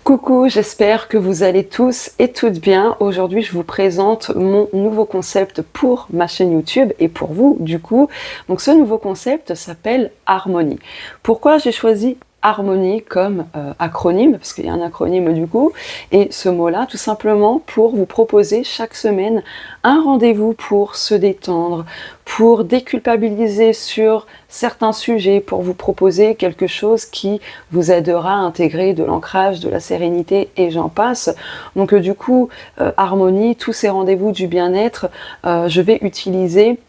Coucou, j'espère que vous allez tous et toutes bien. Aujourd'hui, je vous présente mon nouveau concept pour ma chaîne YouTube et pour vous, du coup. Donc, ce nouveau concept s'appelle Harmonie. Pourquoi j'ai choisi Harmonie comme acronyme, parce qu'il y a un acronyme du coup, et ce mot-là, tout simplement pour vous proposer chaque semaine un rendez-vous pour se détendre, pour déculpabiliser sur certains sujets, pour vous proposer quelque chose qui vous aidera à intégrer de l'ancrage, de la sérénité et j'en passe. Donc du coup, Harmonie, tous ces rendez-vous du bien-être, je vais utiliser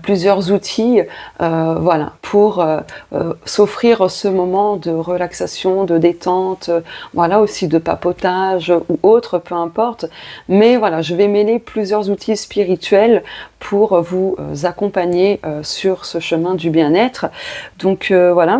plusieurs outils voilà, pour s'offrir ce moment de relaxation, de détente, voilà, aussi de papotage ou autre, peu importe. Mais voilà, je vais mêler plusieurs outils spirituels pour vous accompagner sur ce chemin du bien-être. Donc voilà.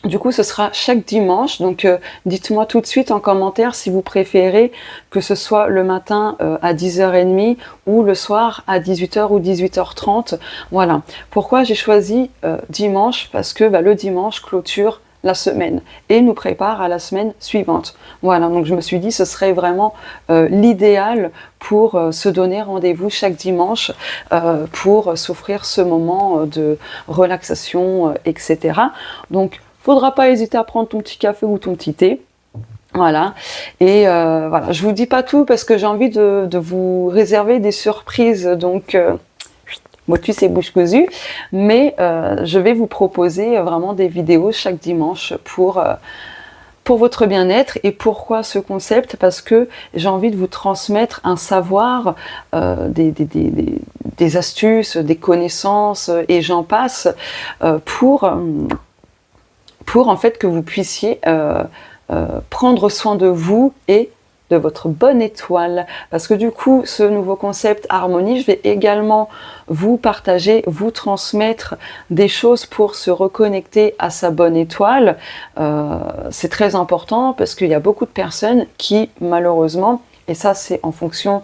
Du coup, ce sera chaque dimanche, donc dites-moi tout de suite en commentaire si vous préférez que ce soit le matin à 10h30 ou le soir à 18h ou 18h30. Voilà. Pourquoi j'ai choisi dimanche? Parce que le dimanche clôture la semaine et nous prépare à la semaine suivante. Voilà, donc je me suis dit ce serait vraiment l'idéal pour se donner rendez-vous chaque dimanche pour s'offrir ce moment de relaxation, etc. Donc, faudra pas hésiter à prendre ton petit café ou ton petit thé. Voilà. Et voilà, je vous dis pas tout parce que j'ai envie de vous réserver des surprises. Donc, motus et bouche cousue. Mais je vais vous proposer vraiment des vidéos chaque dimanche pour votre bien-être. Et pourquoi ce concept? Parce que j'ai envie de vous transmettre un savoir, des astuces, des connaissances et j'en passe pour en fait que vous puissiez prendre soin de vous et de votre bonne étoile. Parce que du coup, ce nouveau concept Harmonie, je vais également vous partager, vous transmettre des choses pour se reconnecter à sa bonne étoile. C'est très important parce qu'il y a beaucoup de personnes qui, malheureusement, et ça, c'est en fonction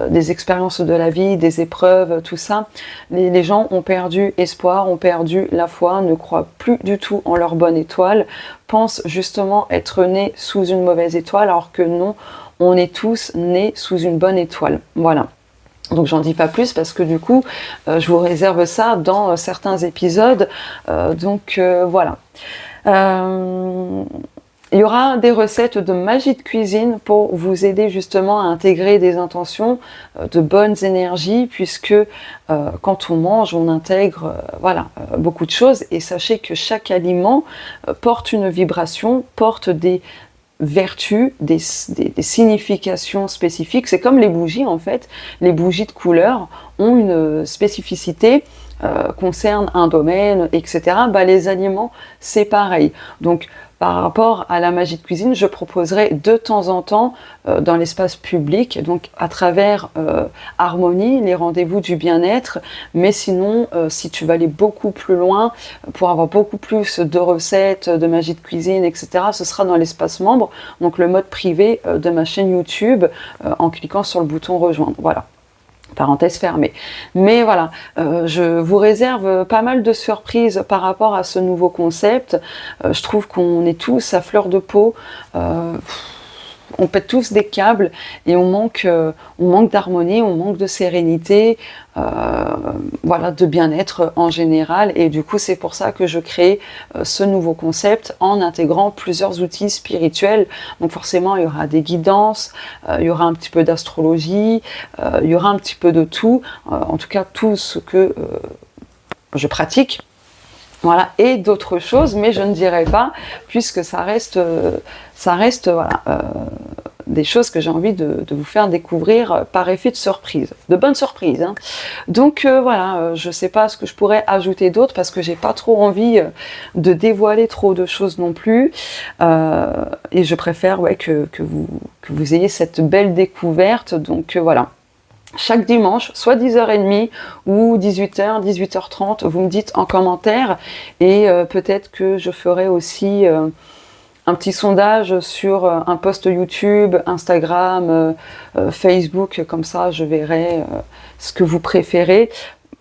des expériences de la vie, des épreuves, tout ça. Les gens ont perdu espoir, ont perdu la foi, ne croient plus du tout en leur bonne étoile, pensent justement être nés sous une mauvaise étoile, alors que non, on est tous nés sous une bonne étoile. Voilà. Donc j'en dis pas plus parce que du coup, je vous réserve ça dans certains épisodes. Donc voilà. Il y aura des recettes de magie de cuisine pour vous aider justement à intégrer des intentions, de bonnes énergies, puisque quand on mange, on intègre beaucoup de choses. Et sachez que chaque aliment porte une vibration, porte des vertus, des significations spécifiques. C'est comme les bougies en fait. Les bougies de couleur ont une spécificité, concernent un domaine, etc. Les aliments, c'est pareil. Donc, par rapport à la magie de cuisine, je proposerai de temps en temps dans l'espace public, donc à travers Harmonie, les rendez-vous du bien-être, mais sinon, si tu veux aller beaucoup plus loin, pour avoir beaucoup plus de recettes, de magie de cuisine, etc., ce sera dans l'espace membre, donc le mode privé de ma chaîne YouTube, en cliquant sur le bouton rejoindre. Voilà. Parenthèse fermée. Mais voilà, je vous réserve pas mal de surprises par rapport à ce nouveau concept. Je trouve qu'on est tous à fleur de peau. On pète tous des câbles et on manque d'harmonie, on manque de sérénité, voilà, de bien-être en général. Et du coup, c'est pour ça que je crée ce nouveau concept en intégrant plusieurs outils spirituels. Donc forcément, il y aura des guidances, il y aura un petit peu d'astrologie, il y aura un petit peu de tout. En tout cas, tout ce que je pratique. Voilà, et d'autres choses, mais je ne dirai pas, puisque ça reste voilà, des choses que j'ai envie de vous faire découvrir par effet de surprise, de bonnes surprises. Hein. Donc voilà, je ne sais pas ce que je pourrais ajouter d'autre, parce que j'ai pas trop envie de dévoiler trop de choses non plus, et je préfère que vous ayez cette belle découverte, donc voilà. Chaque dimanche, soit 10h30 ou 18h, 18h30, vous me dites en commentaire et peut-être que je ferai aussi un petit sondage sur un post YouTube, Instagram, Facebook, comme ça je verrai ce que vous préférez.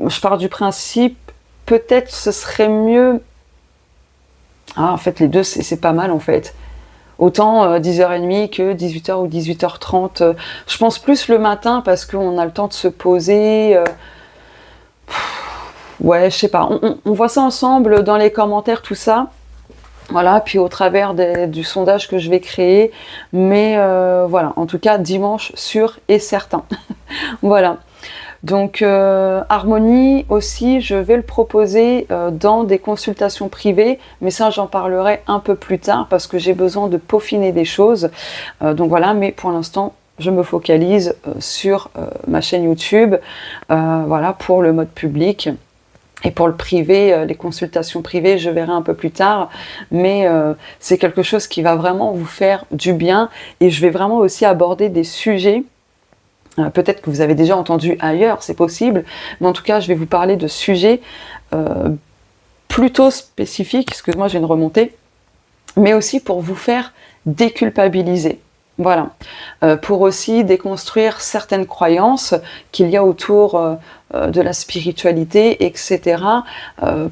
Je pars du principe, peut-être ce serait mieux... Ah, en fait les deux c'est pas mal en fait. Autant 10h30 que 18h ou 18h30. Je pense plus le matin parce qu'on a le temps de se poser. Ouais, je sais pas. On voit ça ensemble dans les commentaires, tout ça. Voilà, puis au travers du sondage que je vais créer. Mais voilà, en tout cas, dimanche sûr et certain. Voilà. Donc Harmonie aussi, je vais le proposer dans des consultations privées, mais ça j'en parlerai un peu plus tard parce que j'ai besoin de peaufiner des choses. Donc voilà, mais pour l'instant je me focalise sur ma chaîne YouTube, voilà, pour le mode public. Et pour le privé, les consultations privées, je verrai un peu plus tard, mais c'est quelque chose qui va vraiment vous faire du bien, et je vais vraiment aussi aborder des sujets, peut-être que vous avez déjà entendu ailleurs, c'est possible, mais en tout cas je vais vous parler de sujets plutôt spécifiques, excuse-moi j'ai une remontée, mais aussi pour vous faire déculpabiliser. Voilà, pour aussi déconstruire certaines croyances qu'il y a autour de la spiritualité, etc.,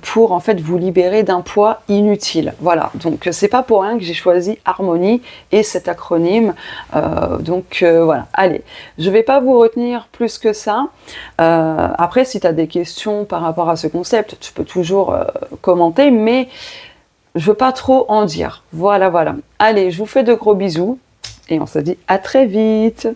pour en fait vous libérer d'un poids inutile. Voilà, donc c'est pas pour rien que j'ai choisi Harmonie et cet acronyme. Voilà, allez, je vais pas vous retenir plus que ça. Après, si tu as des questions par rapport à ce concept, tu peux toujours commenter, mais je veux pas trop en dire. Voilà, voilà. Allez, je vous fais de gros bisous. Et on se dit à très vite.